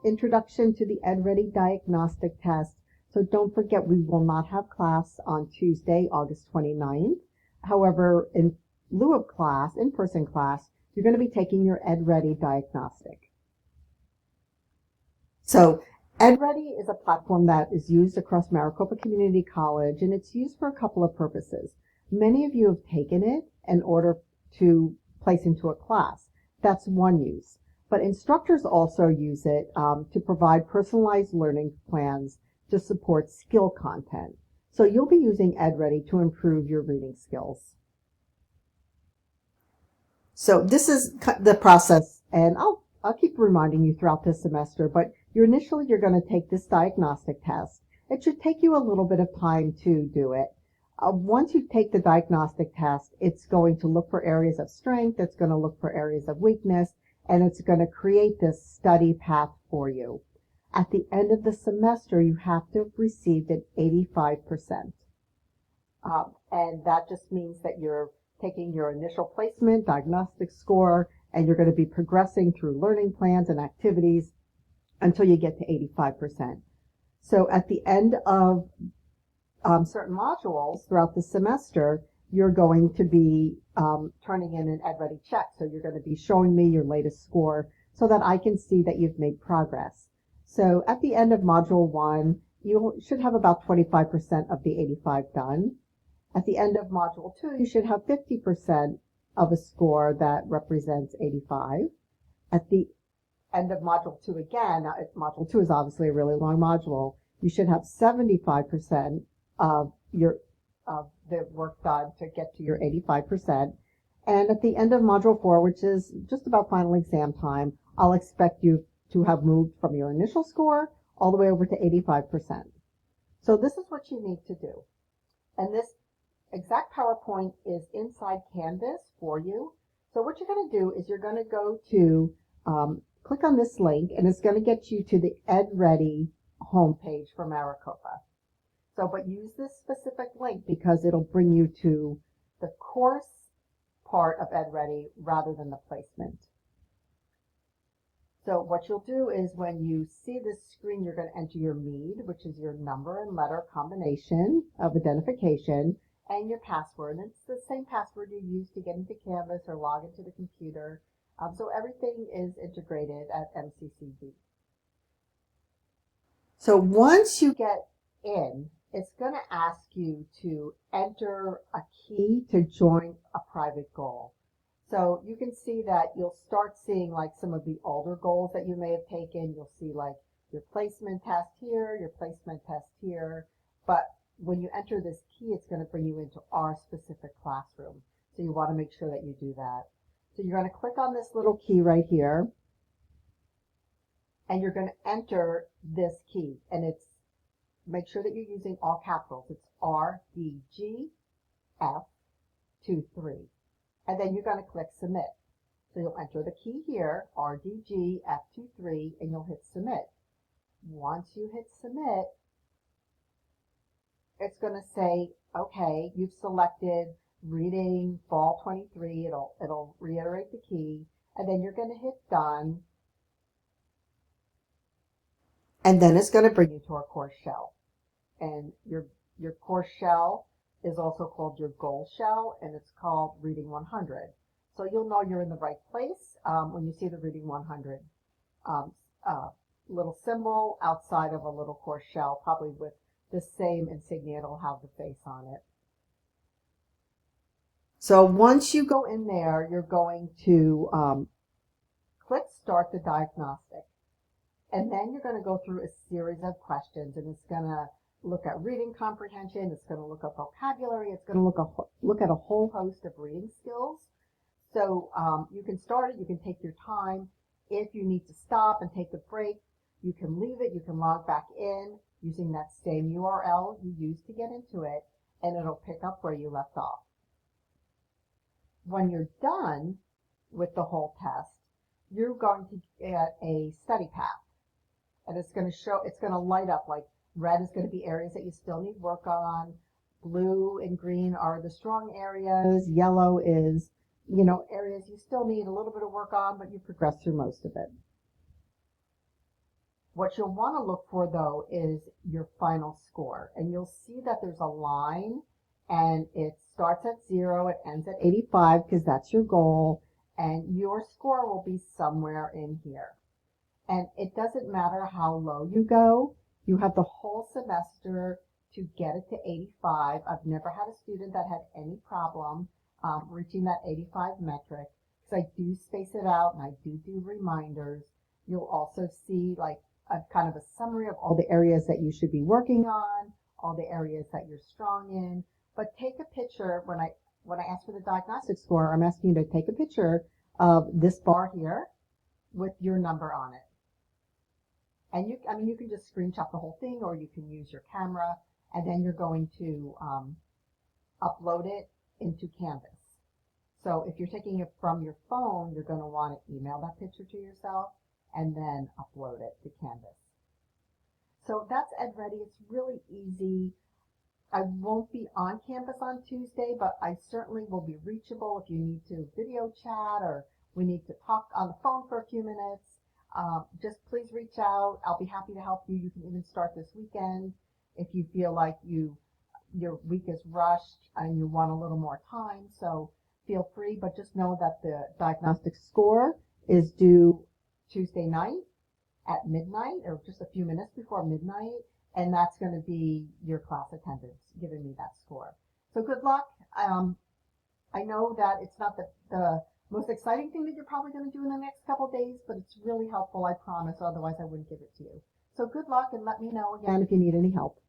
Introduction to the EdReady Diagnostic Test. So don't forget, we will not have class on Tuesday, August 29th. However, in lieu of class, in-person class, you're going to be taking your EdReady Diagnostic. So EdReady is a platform that is used across Maricopa Community College, and it's used for a couple of purposes. Many of you have taken it in order to place into a class. That's one use. But instructors also use it to provide personalized learning plans to support skill content. So you'll be using EdReady to improve your reading skills. So this is the process, and I'll keep reminding you throughout this semester, but initially you're going to take this diagnostic test. It should take you a little bit of time to do it. Once you take the diagnostic test, it's going to look for areas of strength, it's going to look for areas of weakness, and it's going to create this study path for you. At the end of the semester, you have to have received an 85%. And that just means that you're taking your initial placement, diagnostic score, and you're going to be progressing through learning plans and activities until you get to 85%. So at the end of certain modules throughout the semester, you're going to be turning in an EdReady check. So you're going to be showing me your latest score so that I can see that you've made progress. So at the end of Module 1, you should have about 25% of the 85 done. At the end of Module 2, you should have 50% of a score that represents 85. At the end of Module 2 again, Module 2 is obviously a really long module, you should have 75% of the work done to get to your 85%. And at the end of Module 4, which is just about final exam time, I'll expect you to have moved from your initial score all the way over to 85%. So this is what you need to do. And this exact PowerPoint is inside Canvas for you. So what you're going to do is you're going to go to, click on this link, and it's going to get you to the EdReady homepage for Maricopa. So, but use this specific link because it'll bring you to the course part of EdReady rather than the placement. So what you'll do is when you see this screen, you're going to enter your MEAD, which is your number and letter combination of identification, and your password. And it's the same password you use to get into Canvas or log into the computer. So everything is integrated at MCCD. So once you get in, it's going to ask you to enter a key to join a private goal. So you can see that you'll start seeing like some of the older goals that you may have taken. You'll see like your placement test here, your placement test here. But when you enter this key, it's going to bring you into our specific classroom. So you want to make sure that you do that. So you're going to click on this little key right here, and you're going to enter this key. And it's, make sure that you're using all capitals. It's RDGF23. And then you're going to click submit. So you'll enter the key here, RDGF23, and you'll hit submit. Once you hit submit, it's going to say, okay, you've selected reading fall 23. It'll reiterate the key, and then you're going to hit done. And then it's going to bring you to our course shell. And your course shell is also called your goal shell, and it's called Reading 100. So you'll know you're in the right place when you see the Reading 100 little symbol outside of a little course shell, probably with the same insignia. It'll have the face on it. So once you go in there, you're going to click Start the Diagnostic. And then you're going to go through a series of questions, and it's going to look at reading comprehension, it's going to look at vocabulary, it's going to look at a whole host of reading skills. So you can start it, you can take your time. If you need to stop and take a break, you can leave it, you can log back in using that same URL you used to get into it, and it'll pick up where you left off. When you're done with the whole test, you're going to get a study path. And it's going to show, it's going to light up, like red is going to be areas that you still need work on. Blue and green are the strong areas. Yellow is, areas you still need a little bit of work on, but you progress through most of it. What you'll want to look for though is your final score, and you'll see that there's a line and it starts at 0, it ends at 85 because that's your goal, and your score will be somewhere in here. And it doesn't matter how low you go, you have the whole semester to get it to 85. I've never had a student that had any problem reaching that 85 metric, because I do space it out and I do reminders. You'll also see like a kind of a summary of all the areas that you should be working on, all the areas that you're strong in. But take a picture when I ask for the diagnostic score, I'm asking you to take a picture of this bar here with your number on it. And you can just screenshot the whole thing, or you can use your camera, and then you're going to upload it into Canvas. So if you're taking it from your phone, you're going to want to email that picture to yourself and then upload it to Canvas. So that's EdReady. It's really easy. I won't be on campus on Tuesday, but I certainly will be reachable if you need to video chat or we need to talk on the phone for a few minutes. Just please reach out. I'll be happy to help you. You can even start this weekend if you feel like your week is rushed and you want a little more time. So feel free, but just know that the diagnostic score is due Tuesday night at midnight, or just a few minutes before midnight, and that's going to be your class attendance giving me that score. So good luck. I know that it's not the most exciting thing that you're probably going to do in the next couple of days, but it's really helpful, I promise. Otherwise, I wouldn't give it to you. So good luck, and let me know again if you need any help.